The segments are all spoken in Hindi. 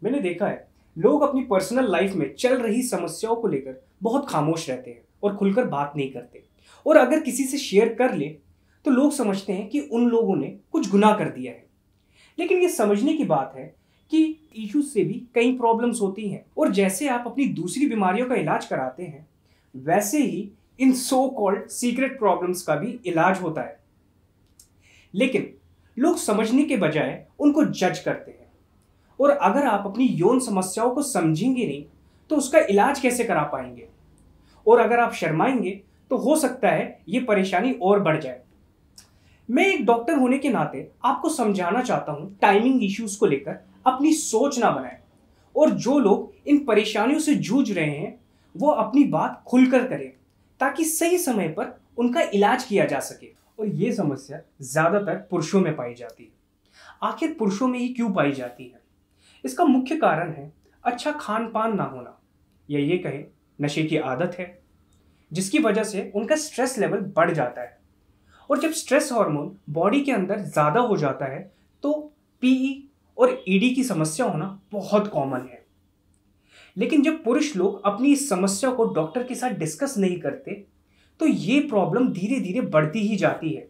मैंने देखा है लोग अपनी पर्सनल लाइफ में चल रही समस्याओं को लेकर बहुत खामोश रहते हैं और खुलकर बात नहीं करते। और अगर किसी से शेयर कर ले तो लोग समझते हैं कि उन लोगों ने कुछ गुनाह कर दिया है। लेकिन ये समझने की बात है कि इश्यूज से भी कई प्रॉब्लम्स होती हैं, और जैसे आप अपनी दूसरी बीमारियों का इलाज कराते हैं वैसे ही इन सो कॉल्ड सीक्रेट प्रॉब्लम्स का भी इलाज होता है। लेकिन लोग समझने के बजाय उनको जज करते हैं, और अगर आप अपनी यौन समस्याओं को समझेंगे नहीं तो उसका इलाज कैसे करा पाएंगे। और अगर आप शर्माएंगे तो हो सकता है ये परेशानी और बढ़ जाए। मैं एक डॉक्टर होने के नाते आपको समझाना चाहता हूं, टाइमिंग इश्यूज को लेकर अपनी सोच ना बनाएं, और जो लोग इन परेशानियों से जूझ रहे हैं वो अपनी बात खुलकर करें ताकि सही समय पर उनका इलाज किया जा सके। और ये समस्या ज्यादातर पुरुषों में पाई जाती है। आखिर पुरुषों में ही क्यों पाई जाती है? इसका मुख्य कारण है अच्छा खान पान ना होना, या ये कहें नशे की आदत है, जिसकी वजह से उनका स्ट्रेस लेवल बढ़ जाता है। और जब स्ट्रेस हार्मोन बॉडी के अंदर ज़्यादा हो जाता है तो पीई और ईडी की समस्या होना बहुत कॉमन है। लेकिन जब पुरुष लोग अपनी इस समस्या को डॉक्टर के साथ डिस्कस नहीं करते तो ये प्रॉब्लम धीरे धीरे बढ़ती ही जाती है,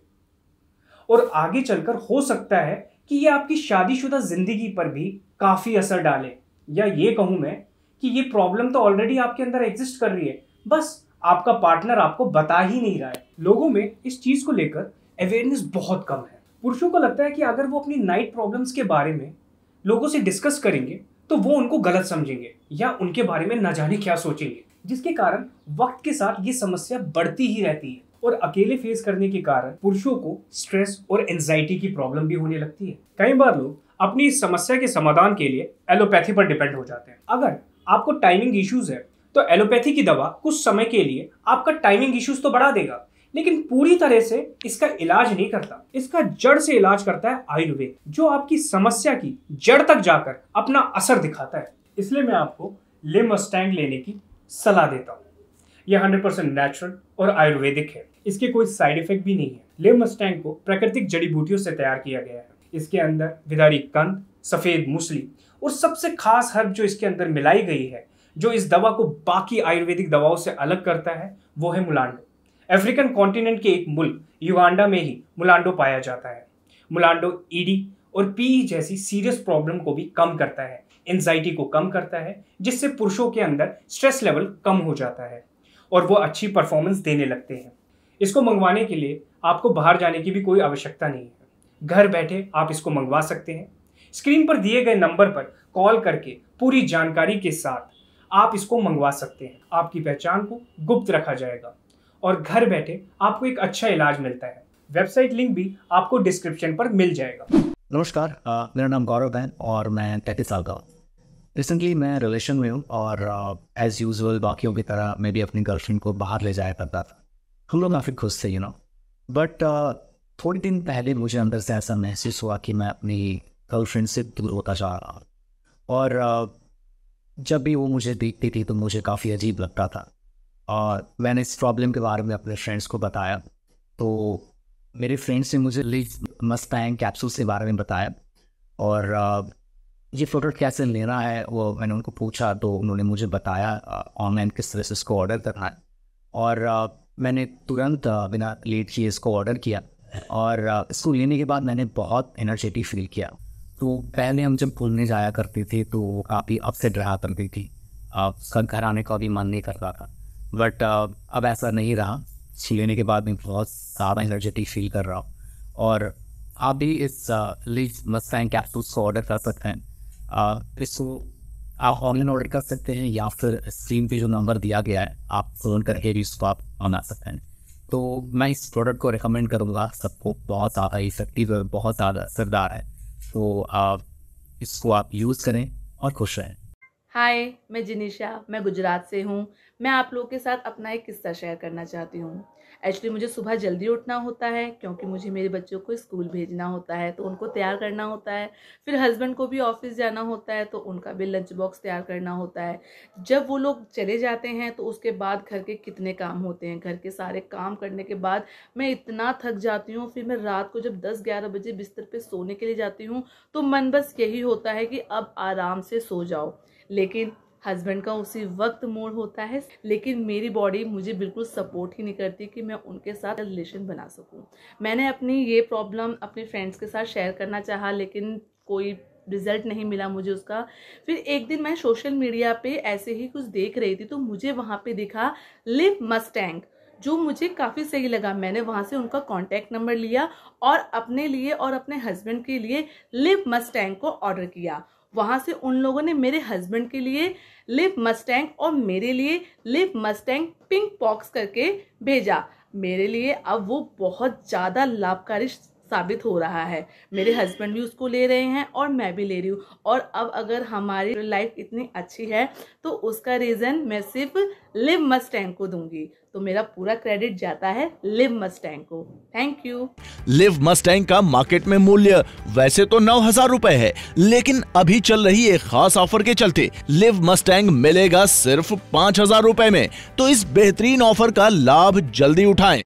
और आगे चलकर हो सकता है कि ये आपकी शादीशुदा जिंदगी पर भी काफी असर डाले। या ये कहूं मैं कि ये प्रॉब्लम तो ऑलरेडी आपके अंदर एग्जिस्ट कर रही है, बस आपका पार्टनर आपको बता ही नहीं रहा है। लोगों में इस चीज को लेकर अवेयरनेस बहुत कम है। पुरुषों को लगता है कि अगर वो अपनी नाइट प्रॉब्लम्स के बारे में लोगों से डिस्कस करेंगे तो वो उनको गलत समझेंगे या उनके बारे में न जाने क्या सोचेंगे, जिसके कारण वक्त के साथ ये समस्या बढ़ती ही रहती है। और अकेले फेस करने के कारण पुरुषों को स्ट्रेस और एंजाइटी की प्रॉब्लम भी होने लगती है। कई बार लोग अपनी इस समस्या के समाधान के लिए एलोपैथी पर डिपेंड हो जाते हैं। अगर आपको टाइमिंग इश्यूज है तो एलोपैथी की दवा कुछ समय के लिए आपका टाइमिंग इश्यूज तो बढ़ा देगा, लेकिन पूरी तरह से इसका इलाज नहीं करता। इसका जड़ से इलाज करता है आयुर्वेद, जो आपकी समस्या की जड़ तक जाकर अपना असर दिखाता है। इसलिए मैं आपको लिमस्टैंग लेने की सलाह देता हूँ। यह 100% नेचुरल और आयुर्वेदिक है। इसके कोई साइड इफेक्ट भी नहीं है। लिमस्टैंग को प्राकृतिक जड़ी बूटियों से तैयार किया गया है। इसके अंदर विदारी कंद, सफेद मूसली और सबसे खास हर्ब जो इसके अंदर मिलाई गई है, जो इस दवा को बाकी आयुर्वेदिक दवाओं से अलग करता है, वो है मुलांडो। अफ्रीकन कॉन्टिनेंट के एक मुल्क युगांडा में ही मुलांडो पाया जाता है। मुलांडो ईडी और पीई जैसी सीरियस प्रॉब्लम को भी कम करता है, एंजाइटी को कम करता है, जिससे पुरुषों के अंदर स्ट्रेस लेवल कम हो जाता है और वो अच्छी परफॉर्मेंस देने लगते हैं। इसको मंगवाने के लिए आपको बाहर जाने की भी कोई आवश्यकता नहीं है। घर बैठे आप इसको मंगवा सकते हैं। स्क्रीन पर दिए गए नंबर पर कॉल करके पूरी जानकारी के साथ आप इसको मंगवा सकते हैं। आपकी पहचान को गुप्त रखा जाएगा और घर बैठे आपको एक अच्छा इलाज मिलता है। वेबसाइट लिंक भी आपको डिस्क्रिप्शन पर मिल जाएगा। नमस्कार, मेरा नाम गौरव है और मैं 33 साल का हूँ। रिसेंटली मैं रिलेशन में हूँ और एज़ यूजुअल बाकियों की तरह मैं भी अपनी गर्लफ्रेंड को बाहर ले जाया करता था। हम लोग काफ़ी खुश थे बट थोड़े दिन पहले मुझे अंदर से ऐसा महसूस हुआ कि मैं अपनी गर्लफ्रेंड से दूर होता जा रहा हूँ। और जब भी वो मुझे देखती थी तो मुझे काफ़ी अजीब लगता था। और मैंने इस प्रॉब्लम के बारे में अपने फ्रेंड्स को बताया तो मेरे फ्रेंड्स ने मुझे लिमस्टैंग कैप्सूल्स के बारे में बताया। और ये प्रोडक्ट कैसे लेना है वो मैंने उनको पूछा तो उन्होंने मुझे बताया ऑनलाइन किस तरह से इसको ऑर्डर करना है। और मैंने तुरंत बिना लेट किए इसको ऑर्डर किया। और इसको लेने के बाद मैंने बहुत एनर्जेटिक फील किया। तो पहले हम जब घूमने जाया करते थे तो वो काफ़ी अपसेट रहा करती थी, उसका घर आने का भी मन नहीं करता था। बट अब ऐसा नहीं रहा। लेने के बाद मैं बहुत ज़्यादा एनर्जेटिक फील कर रहा हूँ। और आप भी इस लिमस्टैंग कैप्सूल्स को ऑर्डर कर सकते हैं। इसको आप ऑनलाइन ऑर्डर कर सकते हैं या फिर स्क्रीन पे जो नंबर दिया गया है आप फ़ोन करके भी इसको आप मंगा सकते हैं। तो मैं इस प्रोडक्ट को रिकमेंड करूँगा सबको। बहुत ज़्यादा इफेक्टिव है, बहुत ज़्यादा असरदार है। तो इसको आप यूज़ करें और खुश रहें। हाय, मैं जिनिशा, मैं गुजरात से हूँ। मैं आप लोगों के साथ अपना एक किस्सा शेयर करना चाहती हूँ। एक्चुअली मुझे सुबह जल्दी उठना होता है क्योंकि मुझे मेरे बच्चों को स्कूल भेजना होता है, तो उनको तैयार करना होता है। फिर हस्बैंड को भी ऑफिस जाना होता है, तो उनका भी लंच बॉक्स तैयार करना होता है। जब वो लोग चले जाते हैं तो उसके बाद घर के कितने काम होते हैं। घर के सारे काम करने के बाद मैं इतना थक जाती हूँ, फिर मैं रात को जब 10-11 बजे बिस्तर पे सोने के लिए जाती हूँ तो मन बस यही होता है कि अब आराम से सो जाओ। लेकिन हस्बैंड का उसी वक्त मूड होता है, लेकिन मेरी बॉडी मुझे बिल्कुल सपोर्ट ही नहीं करती कि मैं उनके साथ रिलेशन बना सकूं। मैंने अपनी ये प्रॉब्लम अपने फ्रेंड्स के साथ शेयर करना चाहा, लेकिन कोई रिजल्ट नहीं मिला मुझे उसका। फिर एक दिन मैं सोशल मीडिया पे ऐसे ही कुछ देख रही थी, तो मुझे वहाँ पे दिखा लिव मस्टैंग, जो मुझे काफ़ी सही लगा। मैंने वहाँ से उनका कॉन्टैक्ट नंबर लिया और अपने लिए और अपने हस्बैंड के लिए लिव मस्टैंग को ऑर्डर किया। वहाँ से उन लोगों ने मेरे हस्बैंड के लिए लिव मस्टैंग और मेरे लिए लिव मस्टैंग पिंक पॉक्स करके भेजा। मेरे लिए अब वो बहुत ज़्यादा लाभकारी साबित हो रहा है। मेरे हस्बैंड भी उसको ले रहे हैं और मैं भी ले रही हूँ। और अब अगर हमारी लाइफ इतनी अच्छी है तो उसका रीज़न मैं सिर्फ लिव मस्टैंग को दूंगी। तो मेरा पूरा क्रेडिट जाता है लिव मस्टैंग को। Thank you. लिव मस्टैंग का मार्केट में मूल्य वैसे तो 9,000 रुपए है, लेकिन अभी चल रही एक खास ऑफर के चलते लिव मस्टैंग मिलेगा सिर्फ 5,000 रुपए में। तो इस बेहतरीन ऑफर का लाभ जल्दी उठाएं।